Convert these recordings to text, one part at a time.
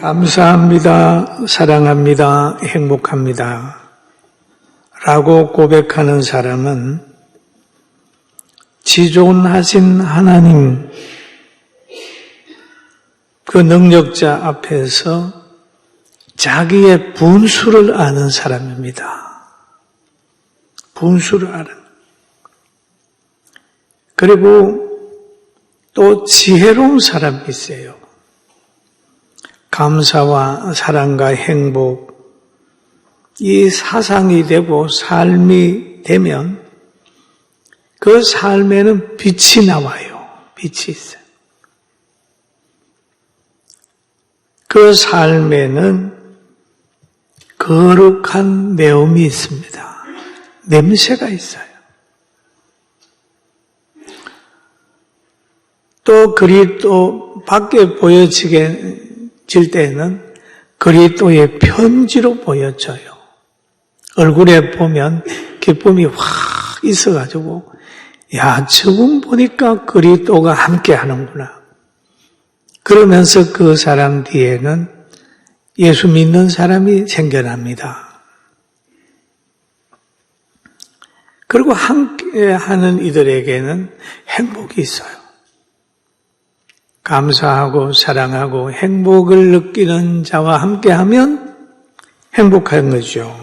감사합니다, 사랑합니다, 행복합니다 라고 고백하는 사람은 지존하신 하나님, 그 능력자 앞에서 자기의 분수를 아는 사람입니다. 분수를 아는. 그리고 또 지혜로운 사람이 있어요. 감사와 사랑과 행복, 이 사상이 되고 삶이 되면 그 삶에는 빛이 나와요. 빛이 있어요. 그 삶에는 거룩한 내음이 있습니다. 냄새가 있어요. 또 그리스도 밖에 보여질 때는 그리스도의 편지로 보여져요. 얼굴에 보면 기쁨이 확 있어가지고 야, 저분 보니까 그리스도가 함께 하는구나. 그러면서 그 사람 뒤에는 예수 믿는 사람이 생겨납니다. 그리고 함께 하는 이들에게는 행복이 있어요. 감사하고 사랑하고 행복을 느끼는 자와 함께하면 행복한 거죠.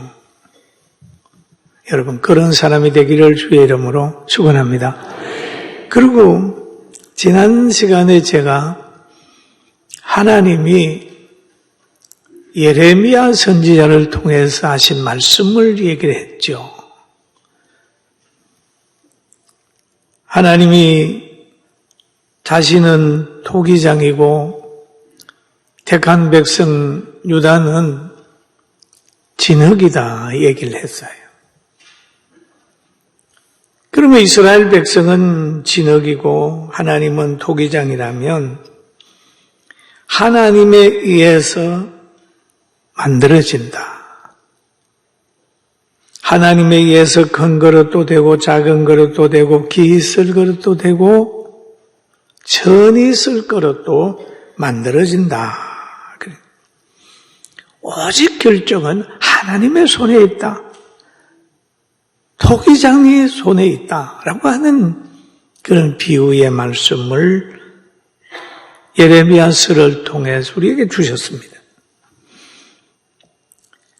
여러분, 그런 사람이 되기를 주의 이름으로 축원합니다. 그리고 지난 시간에 제가 하나님이 예레미야 선지자를 통해서 하신 말씀을 얘기를 했죠. 하나님이 자신은 토기장이고 택한 백성 유다는 진흙이다 얘기를 했어요. 그러면 이스라엘 백성은 진흙이고 하나님은 토기장이라면 하나님에 의해서 만들어진다. 하나님에 의해서 큰 그릇도 되고 작은 그릇도 되고 기 있을 그릇도 되고 천이 있을 그릇도 만들어진다. 오직 결정은 하나님의 손에 있다. 토기장의 손에 있다라고 하는 그런 비유의 말씀을 예레미야서를 통해서 우리에게 주셨습니다.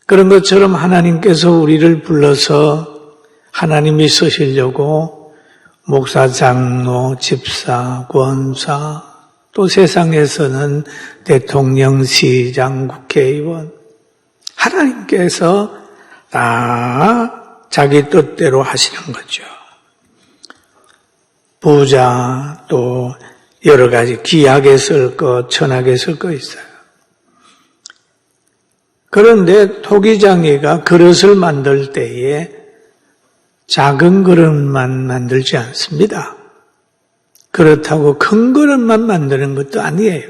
그런 것처럼 하나님께서 우리를 불러서 하나님이 쓰시려고 목사, 장로, 집사, 권사, 또 세상에서는 대통령, 시장, 국회의원, 하나님께서 다 자기 뜻대로 하시는 거죠. 부자, 또 여러 가지 귀하게 쓸 것, 천하게 쓸 것 있어요. 그런데 토기장이가 그릇을 만들 때에 작은 그릇만 만들지 않습니다. 그렇다고 큰 그릇만 만드는 것도 아니에요.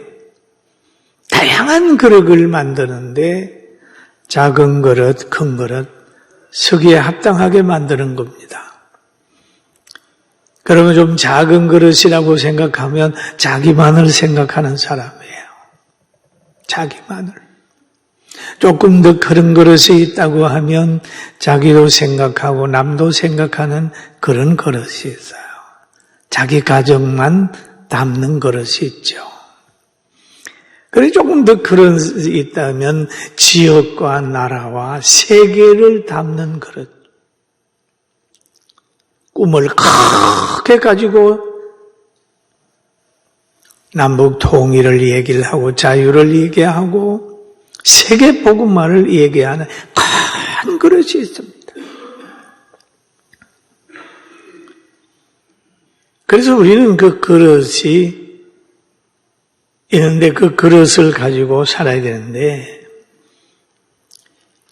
다양한 그릇을 만드는데 작은 그릇, 큰 그릇, 서기에 합당하게 만드는 겁니다. 그러면 좀 작은 그릇이라고 생각하면 자기만을 생각하는 사람이에요. 자기만을. 조금 더 큰 그릇이 있다고 하면 자기도 생각하고 남도 생각하는 그런 그릇이 있어요. 자기 가정만 담는 그릇이 있죠. 그래 조금 더 그런 것이 있다면 지역과 나라와 세계를 담는 그릇. 꿈을 크게 가지고 남북 통일을 얘기를 하고 자유를 얘기하고 세계 복음화를 얘기하는 큰 그릇이 있습니다. 그래서 우리는 그 그릇이 있는데 그 그릇을 가지고 살아야 되는데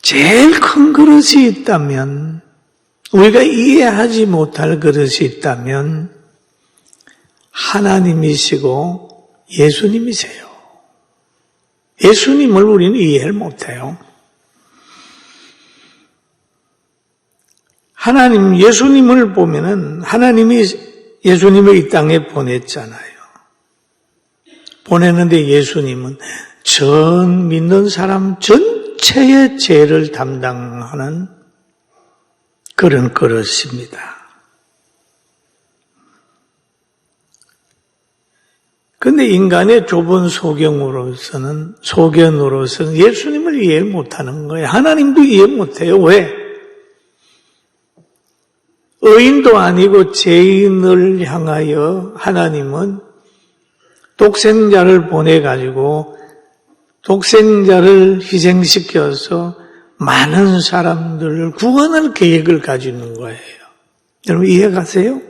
제일 큰 그릇이 있다면 우리가 이해하지 못할 그릇이 있다면 하나님이시고 예수님이세요. 예수님을 우리는 이해를 못해요. 하나님, 예수님을 보면은 하나님이 예수님을 이 땅에 보냈잖아요. 보냈는데 예수님은 전 믿는 사람 전체의 죄를 담당하는 그런 그릇입니다. 그런데 인간의 좁은 소견으로서는 예수님을 이해 못하는 거예요. 하나님도 이해 못해요. 왜? 의인도 아니고 죄인을 향하여 하나님은 독생자를 보내가지고 독생자를 희생시켜서 많은 사람들을 구원할 계획을 가지고 있는 거예요. 여러분 이해가세요?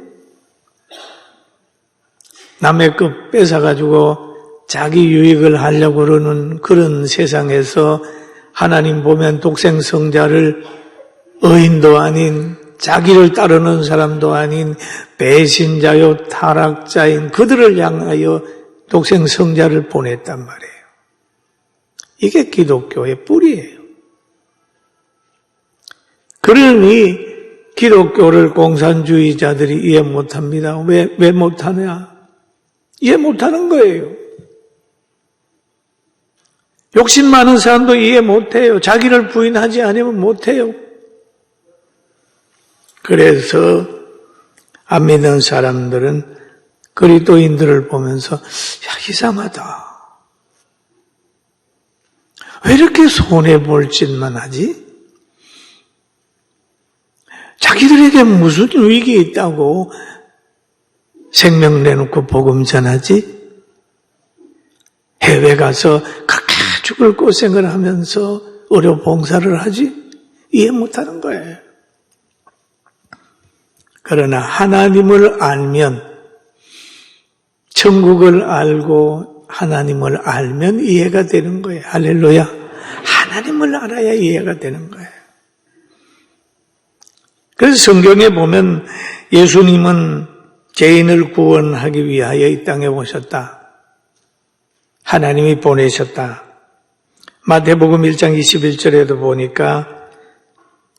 남의 것 뺏어가지고 자기 유익을 하려고 그러는 그런 세상에서 하나님 보면 독생성자를 의인도 아닌 자기를 따르는 사람도 아닌 배신자요 타락자인 그들을 향하여 독생성자를 보냈단 말이에요. 이게 기독교의 뿌리예요. 그러니 기독교를 공산주의자들이 이해 못합니다. 왜 못하냐? 이해 못하는 거예요. 욕심 많은 사람도 이해 못해요. 자기를 부인하지 않으면 못해요. 그래서 안 믿는 사람들은 그리스도인들을 보면서 이상하다. 왜 이렇게 손해볼 짓만 하지? 자기들에게 무슨 위기 있다고 생명 내놓고 복음 전하지? 해외 가서 그렇게 죽을 고생을 하면서 의료 봉사를 하지? 이해 못하는 거예요. 그러나 하나님을 알면, 천국을 알고 하나님을 알면 이해가 되는 거예요. 할렐루야. 하나님을 알아야 이해가 되는 거예요. 그래서 성경에 보면 예수님은 죄인을 구원하기 위하여 이 땅에 오셨다. 하나님이 보내셨다. 마태복음 1장 21절에도 보니까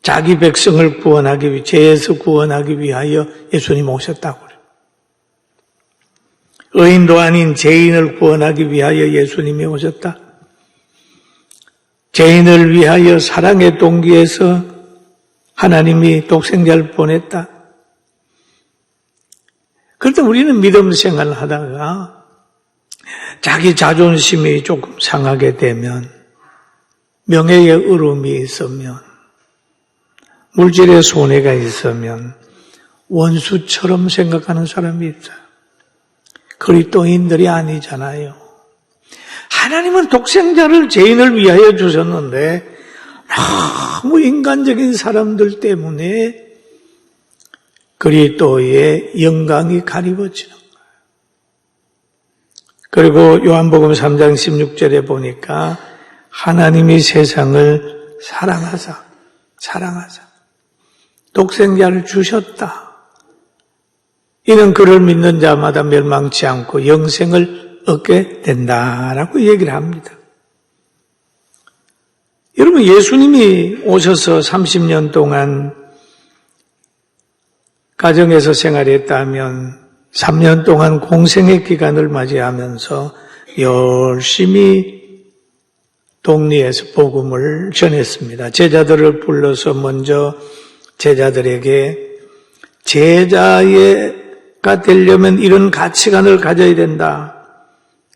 자기 백성을 구원하기 위해, 죄에서 구원하기 위하여 예수님 오셨다고 그래요. 의인도 아닌 죄인을 구원하기 위하여 예수님이 오셨다. 죄인을 위하여 사랑의 동기에서 하나님이 독생자를 보냈다. 그런데 우리는 믿음 생활을 하다가 자기 자존심이 조금 상하게 되면, 명예의 으름이 있으면, 물질의 손해가 있으면 원수처럼 생각하는 사람이 있어요. 그리스도인들이 아니잖아요. 하나님은 독생자를 죄인을 위하여 주셨는데 너무 인간적인 사람들 때문에 그리스도의 영광이 가리워지는 거예요. 그리고 요한복음 3장 16절에 보니까 하나님이 세상을 사랑하사 독생자를 주셨다. 이는 그를 믿는 자마다 멸망치 않고 영생을 얻게 된다라고 얘기를 합니다. 여러분, 예수님이 오셔서 30년 동안 가정에서 생활했다면 3년 동안 공생의 기간을 맞이하면서 열심히 동리에서 복음을 전했습니다. 제자들을 불러서 먼저 제자들에게 제자가 되려면 이런 가치관을 가져야 된다.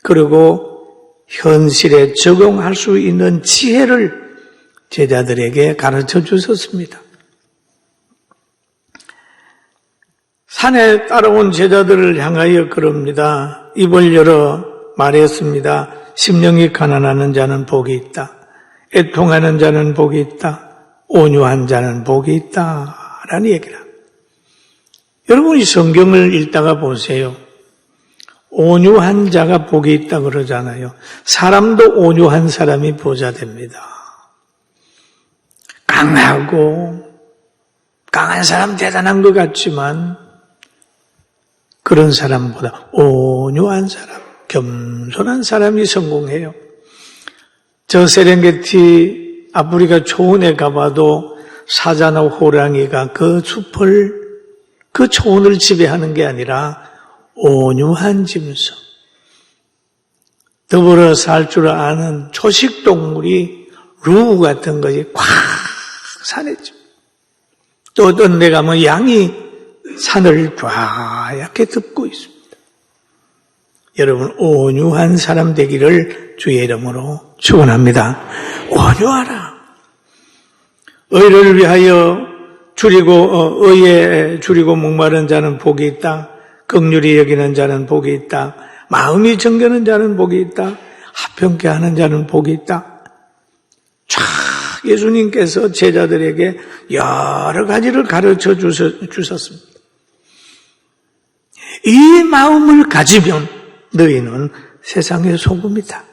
그리고 현실에 적용할 수 있는 지혜를 제자들에게 가르쳐 주셨습니다. 산에 따라온 제자들을 향하여 그럽니다. 입을 열어 말했습니다. 심령이 가난하는 자는 복이 있다. 애통하는 자는 복이 있다. 온유한 자는 복이 있다. 라는 얘기를 합니다. 여러분이 성경을 읽다가 보세요. 온유한 자가 복이 있다 그러잖아요. 사람도 온유한 사람이 부자 됩니다. 강한 사람 대단한 것 같지만 그런 사람보다 온유한 사람, 겸손한 사람이 성공해요. 저 세렝게티 아프리카 초원에 가봐도 사자나 호랑이가 그 숲을, 그 초원을 지배하는 게 아니라 온유한 짐승, 더불어 살 줄 아는 초식 동물이 루우 같은 것이 꽉 산했죠. 또 어떤 데 가면 양이 산을 쫙얗게 덮고 있습니다. 여러분, 온유한 사람 되기를 주의 이름으로 축원합니다. 온유하라. 의를 위하여 의에 줄이고 목마른 자는 복이 있다. 긍휼히 여기는 자는 복이 있다. 마음이 정겨는 자는 복이 있다. 합평케 하는 자는 복이 있다. 쫙 예수님께서 제자들에게 여러 가지를 가르쳐 주셨습니다. 이 마음을 가지면 너희는 세상의 소금이다.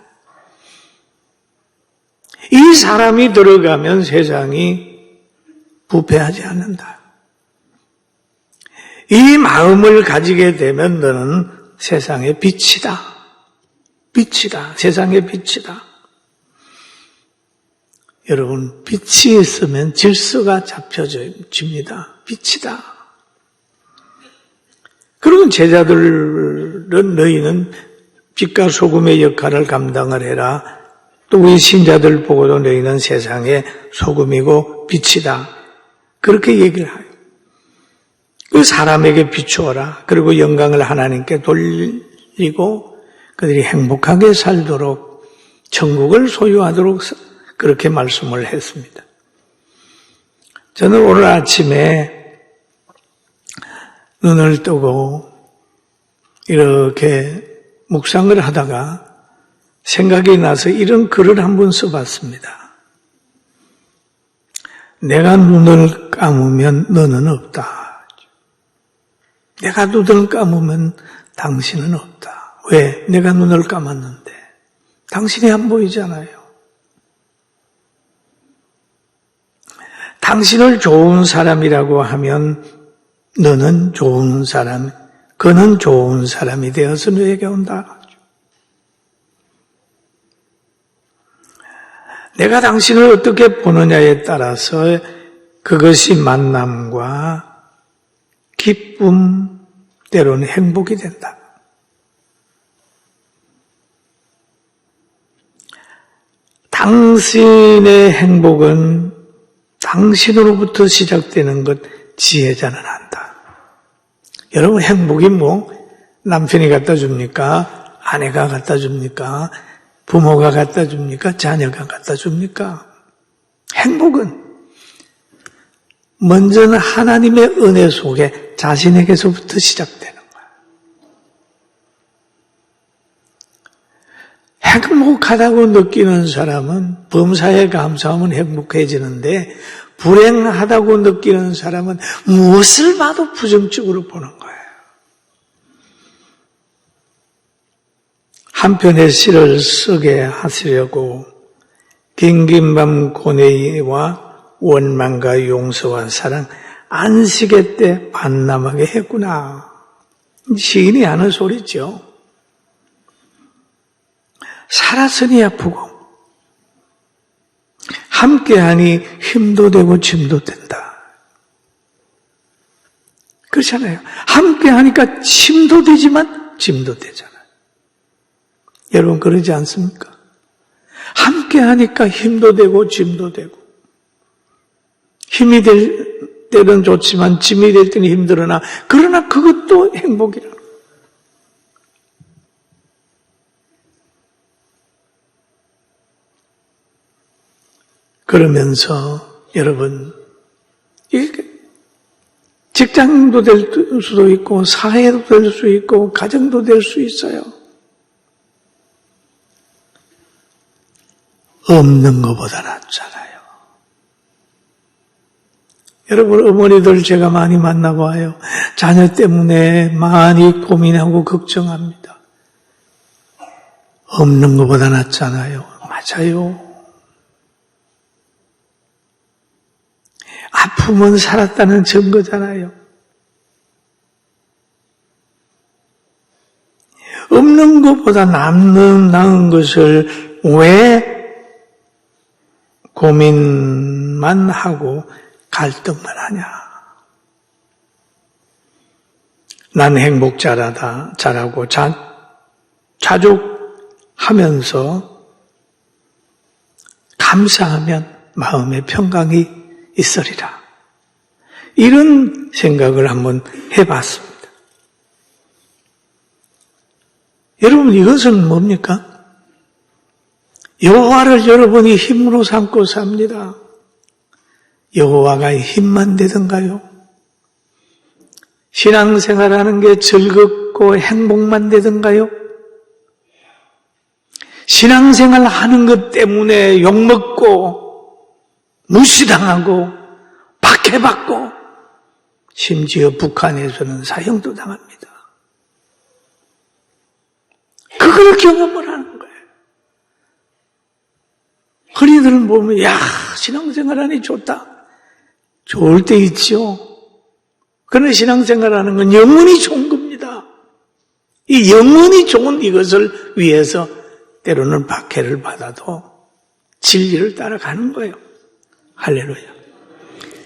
이 사람이 들어가면 세상이 부패하지 않는다. 이 마음을 가지게 되면 너는 세상의 빛이다. 빛이다. 세상의 빛이다. 여러분, 빛이 있으면 질서가 잡혀집니다. 빛이다. 그러면 제자들은 너희는 빛과 소금의 역할을 감당을 해라. 또 우리 신자들 보고도 너희는 세상의 소금이고 빛이다. 그렇게 얘기를 해요. 그 사람에게 비추어라. 그리고 영광을 하나님께 돌리고 그들이 행복하게 살도록 천국을 소유하도록 그렇게 말씀을 했습니다. 저는 오늘 아침에 눈을 뜨고 이렇게 묵상을 하다가 생각이 나서 이런 글을 한번 써봤습니다. 내가 눈을 감으면 너는 없다. 내가 눈을 감으면 당신은 없다. 왜? 내가 눈을 감았는데 당신이 안 보이잖아요. 당신을 좋은 사람이라고 하면 너는 좋은 사람, 그는 좋은 사람이 되어서 너에게 온다. 내가 당신을 어떻게 보느냐에 따라서 그것이 만남과 기쁨, 때로는 행복이 된다. 당신의 행복은 당신으로부터 시작되는 것 지혜자는 안다. 여러분, 행복이 남편이 갖다 줍니까? 아내가 갖다 줍니까? 부모가 갖다 줍니까? 자녀가 갖다 줍니까? 행복은 먼저는 하나님의 은혜 속에 자신에게서부터 시작되는 거야. 행복하다고 느끼는 사람은 범사에 감사하면 행복해지는데 불행하다고 느끼는 사람은 무엇을 봐도 부정적으로 보는 거예요. 한 편의 시를 쓰게 하시려고 긴긴 밤 고뇌와 원망과 용서와 사랑 안식의 때 만남하게 했구나. 시인이 하는 소리죠. 살았으니 아프고 함께하니 힘도 되고 짐도 된다. 그렇잖아요. 함께하니까 힘도 되지만 짐도 되잖아요. 여러분 그러지 않습니까? 함께하니까 힘도 되고 짐도 되고 힘이 될 때는 좋지만 짐이 될 때는 힘들으나 그러나 그것도 행복이라. 그러면서 여러분 직장도 될 수도 있고 사회도 될 수 있고 가정도 될 수 있어요. 없는 것보다 낫잖아요. 여러분 어머니들 제가 많이 만나봐요. 자녀 때문에 많이 고민하고 걱정합니다. 없는 것보다 낫잖아요. 맞아요. 아픔은 살았다는 증거잖아요. 없는 것보다 나은 것을 왜 고민만 하고 갈등만 하냐. 난 행복 잘하고 자족하고 하면서 감사하면 마음의 평강이 있으리라. 이런 생각을 한번 해봤습니다. 여러분, 이것은 뭡니까? 여호와를 여러분이 힘으로 삼고 삽니다. 여호와가 힘만 되던가요? 신앙생활하는 게 즐겁고 행복만 되던가요? 신앙생활 하는 것 때문에 욕먹고 무시당하고 박해받고 심지어 북한에서는 사형도 당합니다. 그걸 경험을 하는 거예요. 흔히들 보면 야, 신앙생활하니 좋다. 좋을 때 있죠. 그러나 신앙생활하는 건 영원히 좋은 겁니다. 이 영원히 좋은 이것을 위해서 때로는 박해를 받아도 진리를 따라가는 거예요. 할렐루야.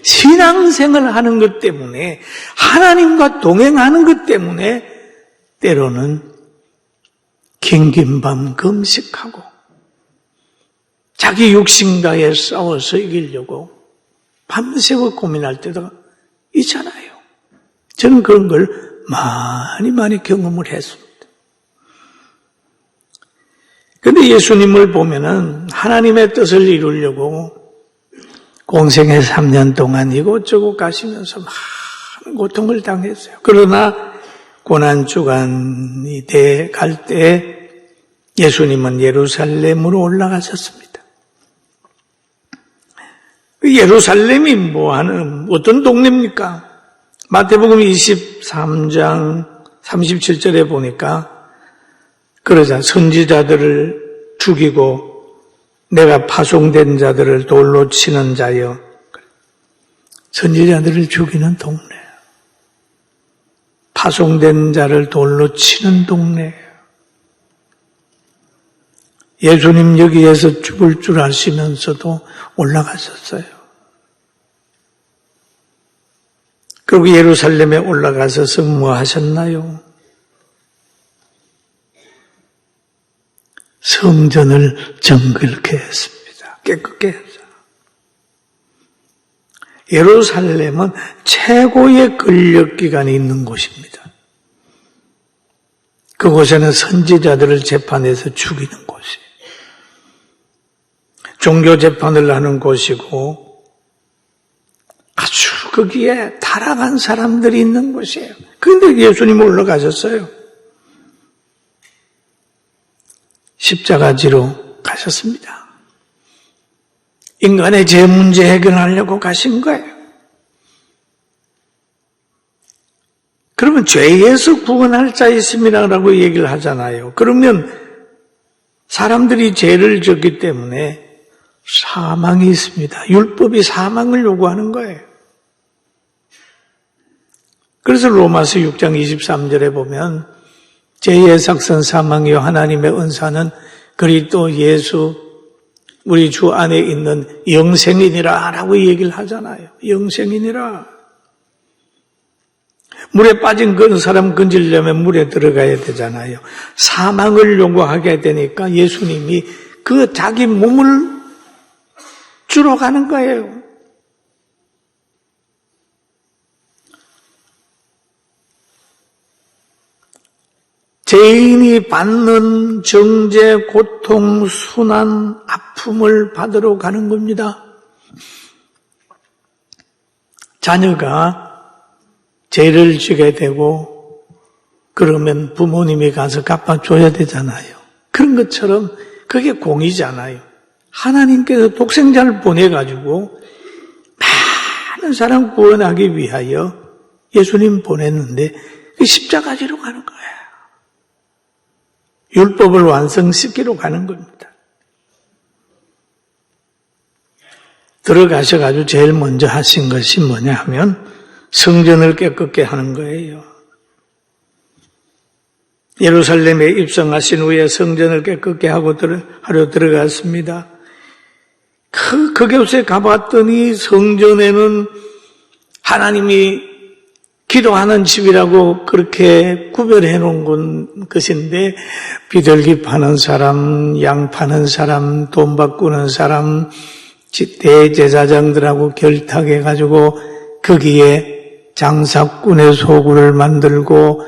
신앙생활을 하는 것 때문에, 하나님과 동행하는 것 때문에 때로는 긴긴 밤 금식하고 자기 육신과의 싸워서 이기려고 밤새워 고민할 때도 있잖아요. 저는 그런 걸 많이 경험을 했습니다. 그런데 예수님을 보면은 하나님의 뜻을 이루려고 공생의 3년 동안 이곳저곳 가시면서 많은 고통을 당했어요. 그러나 고난주간이 돼 갈 때 예수님은 예루살렘으로 올라가셨습니다. 예루살렘이 뭐하는 어떤 동네입니까? 마태복음 23장 37절에 보니까 그러자 선지자들을 죽이고 내가 파송된 자들을 돌로 치는 자여. 선지자들을 죽이는 동네. 파송된 자를 돌로 치는 동네. 예수님 여기에서 죽을 줄 아시면서도 올라가셨어요. 그리고 예루살렘에 올라가셔서 뭐 하셨나요? 성전을 정결케 했습니다. 깨끗게 했어요. 예루살렘은 최고의 권력기관이 있는 곳입니다. 그곳에는 선지자들을 재판해서 죽이는 곳이에요. 종교 재판을 하는 곳이고 아주 거기에 타락한 사람들이 있는 곳이에요. 그런데 예수님 올라가셨어요. 십자가지로 가셨습니다. 인간의 죄 문제 해결하려고 가신 거예요. 그러면 죄에서 구원할 자 있음이라고 얘기를 하잖아요. 그러면 사람들이 죄를 졌기 때문에 사망이 있습니다. 율법이 사망을 요구하는 거예요. 그래서 로마서 6장 23절에 보면 죄의 삭선 사망이요 하나님의 은사는 그리스도 예수 우리 주 안에 있는 영생이니라 라고 얘기를 하잖아요. 영생이니라. 물에 빠진 그 사람 건지려면 물에 들어가야 되잖아요. 사망을 요구하게 되니까 예수님이 그 자기 몸을 주러 가는 거예요. 죄인이 받는 정죄, 고통, 순환, 아픔을 받으러 가는 겁니다. 자녀가 죄를 지게 되고 그러면 부모님이 가서 갚아줘야 되잖아요. 그런 것처럼 그게 공이잖아요. 하나님께서 독생자를 보내가지고 많은 사람 구원하기 위하여 예수님 보냈는데 그 십자가지로 가는 거예요. 율법을 완성시키러 가는 겁니다. 들어가셔가지고 제일 먼저 하신 것이 뭐냐 하면 성전을 깨끗게 하는 거예요. 예루살렘에 입성하신 후에 성전을 깨끗게 하러 들어갔습니다. 그곳에 가봤더니 성전에는 하나님이 기도하는 집이라고 그렇게 구별해 놓은 것인데 비둘기 파는 사람, 양 파는 사람, 돈 바꾸는 사람, 대제사장들하고 결탁해가지고 거기에 장사꾼의 소굴을 만들고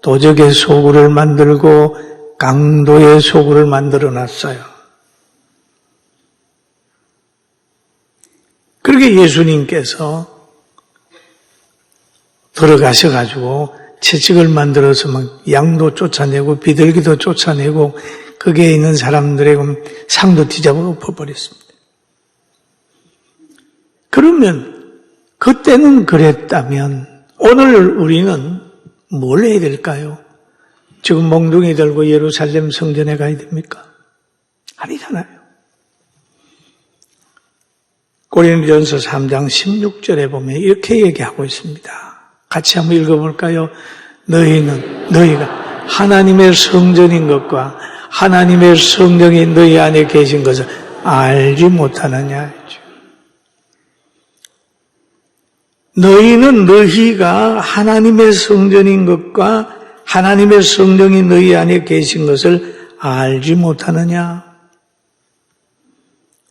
도적의 소굴을 만들고 강도의 소굴을 만들어놨어요. 그렇게 예수님께서 들어가셔가지고 채찍을 만들어서 막 양도 쫓아내고 비둘기도 쫓아내고 거기에 있는 사람들의 상도 뒤잡아 엎어버렸습니다. 그러면 그때는 그랬다면 오늘 우리는 뭘 해야 될까요? 지금 몽둥이 들고 예루살렘 성전에 가야 됩니까? 아니잖아요. 고린도전서 3장 16절에 보면 이렇게 얘기하고 있습니다. 같이 한번 읽어볼까요? 너희가 하나님의 성전인 것과 하나님의 성령이 너희 안에 계신 것을 알지 못하느냐. 너희가 하나님의 성전인 것과 하나님의 성령이 너희 안에 계신 것을 알지 못하느냐.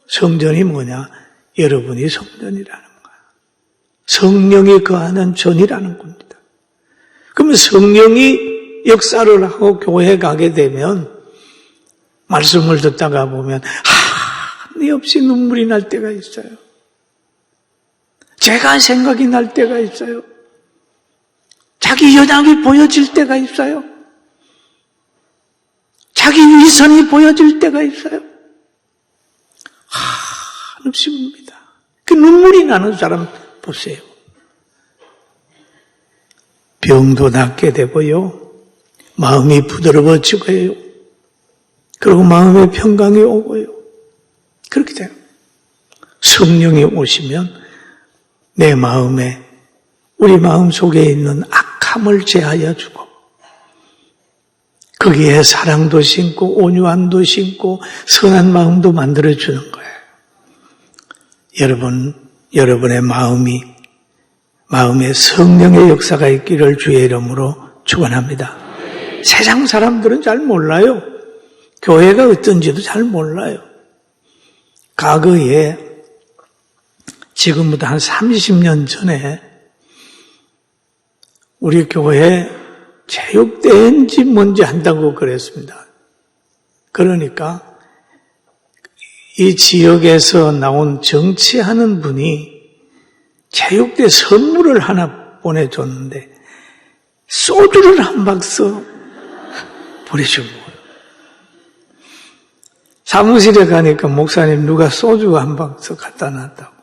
성전이 뭐냐? 여러분이 성전이라는 거야. 성령이 거하는 전이라는 겁니다. 그러면 성령이 역사를 하고 교회 가게 되면 말씀을 듣다가 보면 한없이 눈물이 날 때가 있어요. 제가 생각이 날 때가 있어요. 자기 연약이 보여질 때가 있어요. 자기 위선이 보여질 때가 있어요. 한없이 웁니다. 그 눈물이 나는 사람 보세요. 병도 낫게 되고요. 마음이 부드러워지고요. 그리고 마음의 평강이 오고요. 그렇게 돼요. 성령이 오시면 내 마음에 우리 마음 속에 있는 악함을 제하여 주고 거기에 사랑도 심고 온유함도 심고 선한 마음도 만들어주는 거예요. 여러분의 마음에 성령의 역사가 있기를 주의 이름으로 축원합니다. 세상 사람들은 잘 몰라요. 교회가 어떤지도 잘 몰라요. 과거에 지금부터 한 30년 전에 우리 교회에 체육대회인지 뭔지 한다고 그랬습니다. 그러니까 이 지역에서 나온 정치하는 분이 체육대 선물을 하나 보내줬는데 소주를 한 박스 보내준 거예요. 사무실에 가니까 목사님 누가 소주 한 박스 갖다 놨다고.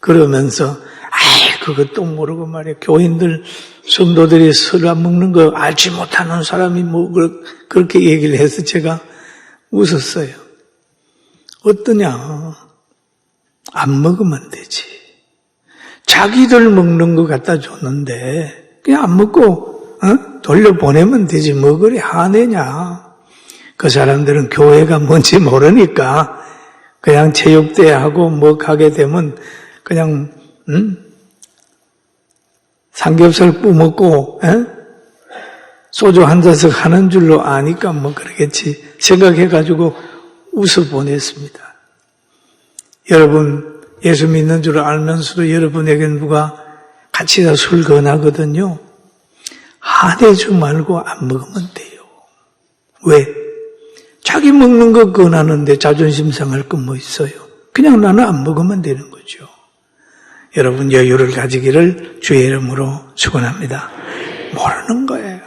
그러면서 그것도 모르고 말이야. 교인들, 성도들이 술 안 먹는 거 알지 못하는 사람이 뭐 그렇게 얘기를 해서 제가 웃었어요. 어떠냐? 안 먹으면 되지. 자기들 먹는 거 갖다 줬는데 그냥 안 먹고 돌려보내면 되지. 뭐 그리 화내냐. 그 사람들은 교회가 뭔지 모르니까 그냥 체육대회하고 뭐 가게 되면 그냥 삼겹살 뿌먹고 소주 한 잔씩 하는 줄로 아니까 뭐 그러겠지 생각해가지고 웃어 보냈습니다. 여러분 예수 믿는 줄 알면서도 여러분에겐 누가 같이 다 술 권하거든요. 화내지 말고 안 먹으면 돼요. 왜? 자기 먹는 거 권하는데 자존심 상할 건 뭐 있어요? 그냥 나는 안 먹으면 되는 거죠. 여러분 여유를 가지기를 주의 이름으로 축원합니다. 모르는 거예요.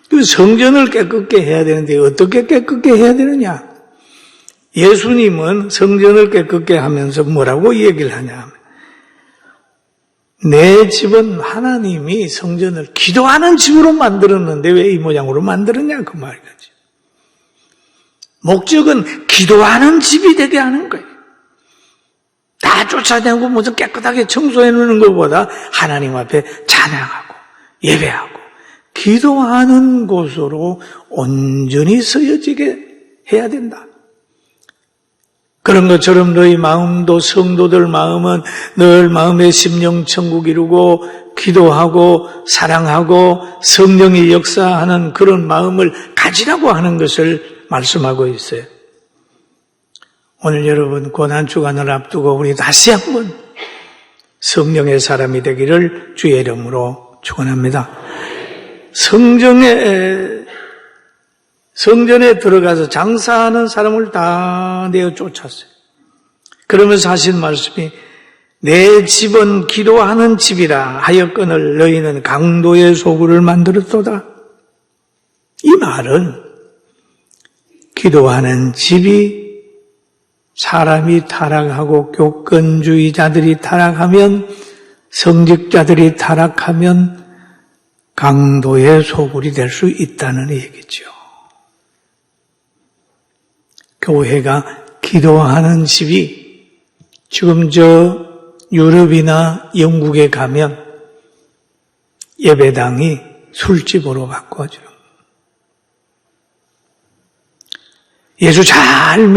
그 성전을 깨끗게 해야 되는데 어떻게 깨끗게 해야 되느냐? 예수님은 성전을 깨끗게 하면서 뭐라고 얘기를 하냐? 내 집은 하나님이 성전을 기도하는 집으로 만들었는데 왜 이 모양으로 만들었냐 그 말이지. 목적은 기도하는 집이 되게 하는 거예요. 다 쫓아내고 무슨 깨끗하게 청소해 놓는 것보다 하나님 앞에 찬양하고 예배하고 기도하는 곳으로 온전히 쓰여지게 해야 된다. 그런 것처럼 너희 마음도, 성도들 마음은 늘 마음의 심령 천국 이루고 기도하고 사랑하고 성령이 역사하는 그런 마음을 가지라고 하는 것을 말씀하고 있어요. 오늘 여러분 고난주간을 앞두고 우리 다시 한번 성령의 사람이 되기를 주의 이름으로 축원합니다. 성전에 들어가서 장사하는 사람을 다 내어 쫓았어요. 그러면서 하신 말씀이 내 집은 기도하는 집이라 하였거늘 너희는 강도의 소굴을 만들었도다. 이 말은 기도하는 집이 사람이 타락하고 교권주의자들이 타락하면, 성직자들이 타락하면 강도의 소굴이 될 수 있다는 얘기죠. 교회가 기도하는 집이 지금 유럽이나 영국에 가면 예배당이 술집으로 바꿔줘요. 예수 잘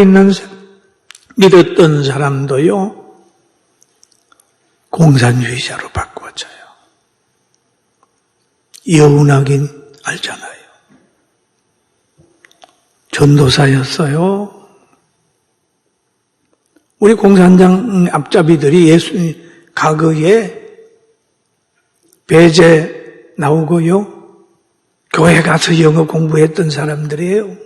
믿었던 사람도요, 공산주의자로 바꿔줘요. 여운하긴 알잖아요. 전도사였어요. 우리 공산당 앞잡이들이 예수님 과거에 배제 나오고요, 교회 가서 영어 공부했던 사람들이에요.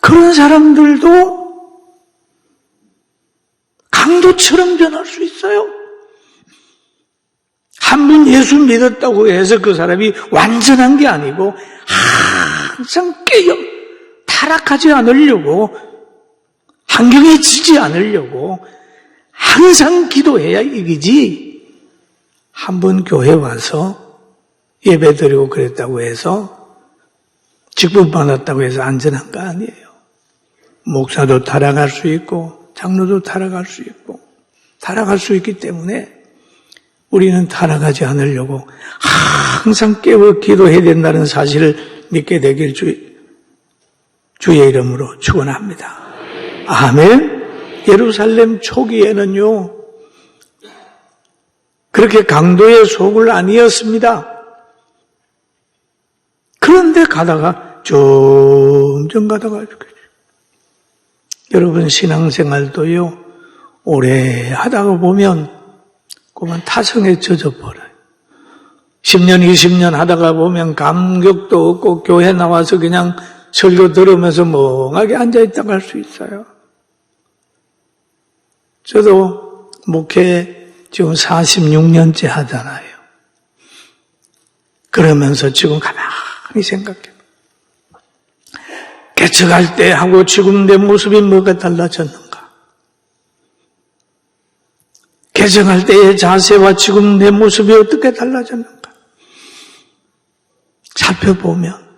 그런 사람들도 강도처럼 변할 수 있어요. 한 분 예수 믿었다고 해서 그 사람이 완전한 게 아니고 항상 깨어 타락하지 않으려고, 환경에 지지 않으려고 항상 기도해야 이기지, 한 번 교회 와서 예배 드리고 그랬다고 해서 직분 받았다고 해서 안전한 거 아니에요. 목사도 타락할 수 있고 장로도 타락할 수 있고 타락할 수 있기 때문에 우리는 타락하지 않으려고 항상 깨워 기도해야 된다는 사실을 믿게 되길 주의 이름으로 축원합니다. 아멘. 예루살렘 초기에는요, 그렇게 강도의 속을 아니었습니다. 그런데 가다가 점점 가다가 여러분 신앙생활도요, 오래 하다가 보면 그만 타성에 젖어버려요. 10년, 20년 하다가 보면 감격도 없고 교회 나와서 그냥 설교 들으면서 멍하게 앉아있다가 할 수 있어요. 저도 목회 지금 46년째 하잖아요. 그러면서 지금 가만히 생각해요. 개척할 때 하고 지금 내 모습이 뭐가 달라졌는가? 개척할 때의 자세와 지금 내 모습이 어떻게 달라졌는가? 살펴보면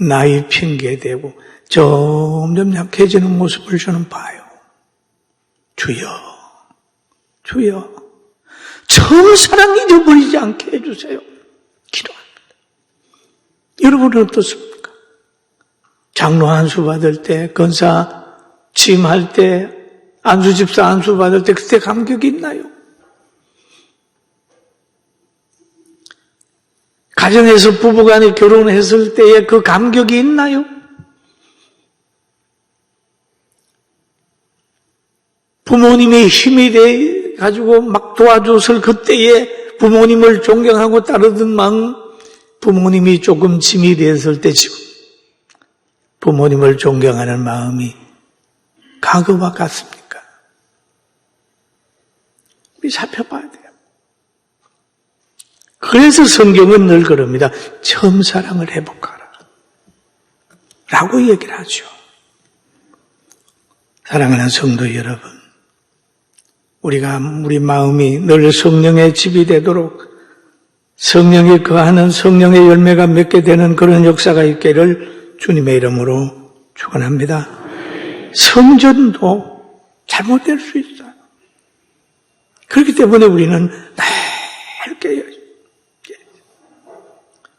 나이 핑계대고 점점 약해지는 모습을 저는 봐요. 주여, 주여, 처음 사랑 잊어버리지 않게 해주세요. 기도합니다. 여러분은 어떻습니까? 장로 안수 받을 때, 권사 취임할 때, 안수집사 안수 받을 때 그때 감격이 있나요? 가정에서 부부간에 결혼했을 때의 그 감격이 있나요? 부모님의 힘이 돼 가지고 막 도와줬을 그때에 부모님을 존경하고 따르던 마음, 부모님이 조금 짐이 되었을 때 지금 부모님을 존경하는 마음이 과거와 같습니까? 우리 살펴봐야 돼요. 그래서 성경은 늘 그럽니다. 처음 사랑을 회복하라 라고 얘기를 하죠. 사랑하는 성도 여러분, 우리 마음이 늘 성령의 집이 되도록 성령이 거하는 성령의 열매가 맺게 되는 그런 역사가 있기를 주님의 이름으로 축원합니다. 성전도 잘못될 수 있어요. 그렇기 때문에 우리는 늘 깨어야죠.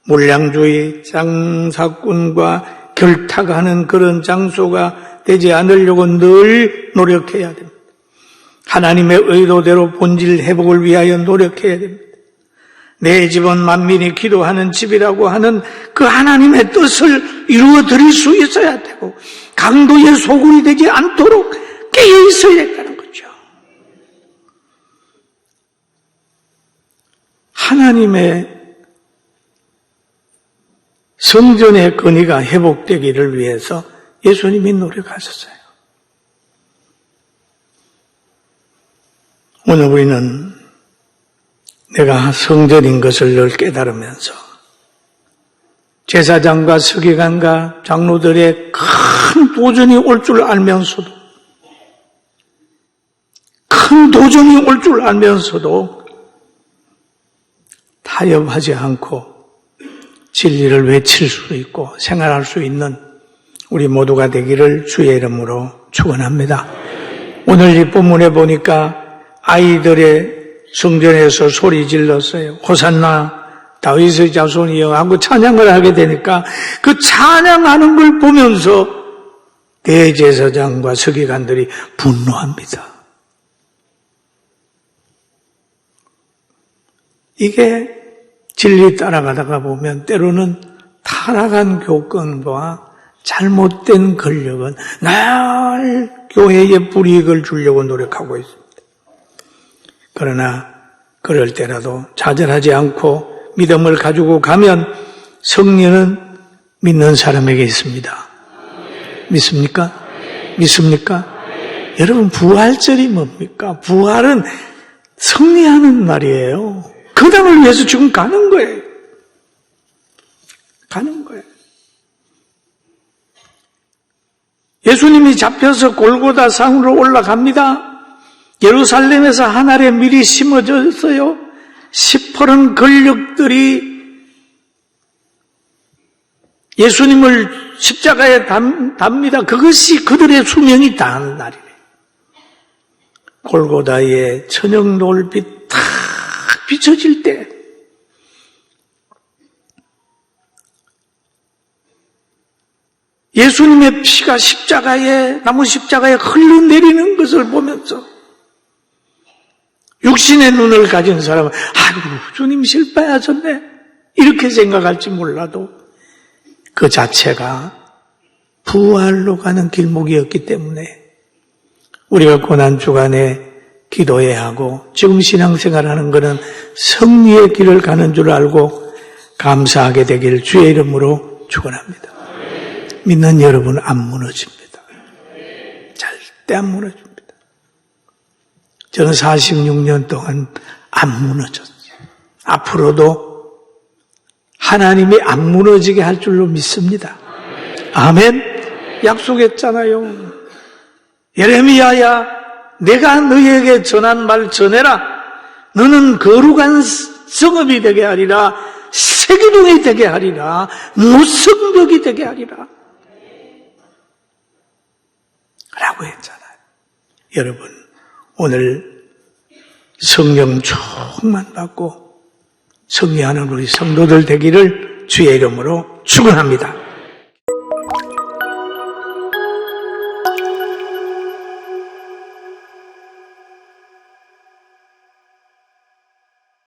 물량주의, 장사꾼과 결탁하는 그런 장소가 되지 않으려고 늘 노력해야 됩니다. 하나님의 의도대로 본질 회복을 위하여 노력해야 됩니다. 내 집은 만민이 기도하는 집이라고 하는 그 하나님의 뜻을 이루어 드릴 수 있어야 되고 강도의 소굴이 되지 않도록 깨어 있어야 된다는 거죠. 하나님의 성전의 건의가 회복되기를 위해서 예수님이 노력하셨어요. 오늘 우리는 내가 성전인 것을 늘 깨달으면서 제사장과 서기관과 장로들의 큰 도전이 올 줄 알면서도 타협하지 않고 진리를 외칠 수 있고 생활할 수 있는 우리 모두가 되기를 주의 이름으로 축원합니다. 오늘 이 본문에 보니까 아이들의 성전에서 소리 질렀어요. 호산나 다윗의 자손이여 하고 찬양을 하게 되니까 그 찬양하는 걸 보면서 대제사장과 서기관들이 분노합니다. 이게 진리 따라가다가 보면 때로는 타락한 교권과 잘못된 권력은 날 교회에 불이익을 주려고 노력하고 있습니다. 그러나 그럴 때라도 좌절하지 않고 믿음을 가지고 가면 승리는 믿는 사람에게 있습니다. 믿습니까? 믿습니까? 여러분 부활절이 뭡니까? 부활은 승리하는 날이에요. 그 날을 위해서 지금 가는 거예요. 가는 거예요. 예수님이 잡혀서 골고다 산으로 올라갑니다. 예루살렘에서 한 알에 밀이 심어졌어요. 시퍼런 권력들이 예수님을 십자가에 답니다. 그것이 그들의 수명이 다한 날이래. 골고다의 저녁 노을빛 탁 비춰질 때 예수님의 피가 나무 십자가에 흘러내리는 것을 보면서 육신의 눈을 가진 사람은 아이고 주님 실패하셨네 이렇게 생각할지 몰라도 그 자체가 부활로 가는 길목이었기 때문에 우리가 고난주간에 기도해야 하고 지금 신앙생활하는 것은 승리의 길을 가는 줄 알고 감사하게 되길 주의 이름으로 축원합니다. 믿는 여러분 안 무너집니다. 절대 안 무너집니다. 저는 46년 동안 안 무너졌어요. 앞으로도 하나님이 안 무너지게 할 줄로 믿습니다. 아멘. 약속했잖아요. 예레미야야 내가 너희에게 전한 말 전해라. 너는 거룩한 성읍이 되게 하리라. 세기둥이 되게 하리라. 무성벽이 되게 하리라. 라고 했잖아요. 여러분 오늘 성령 충만 받고 승리하는 우리 성도들 되기를 주의 이름으로 축원합니다.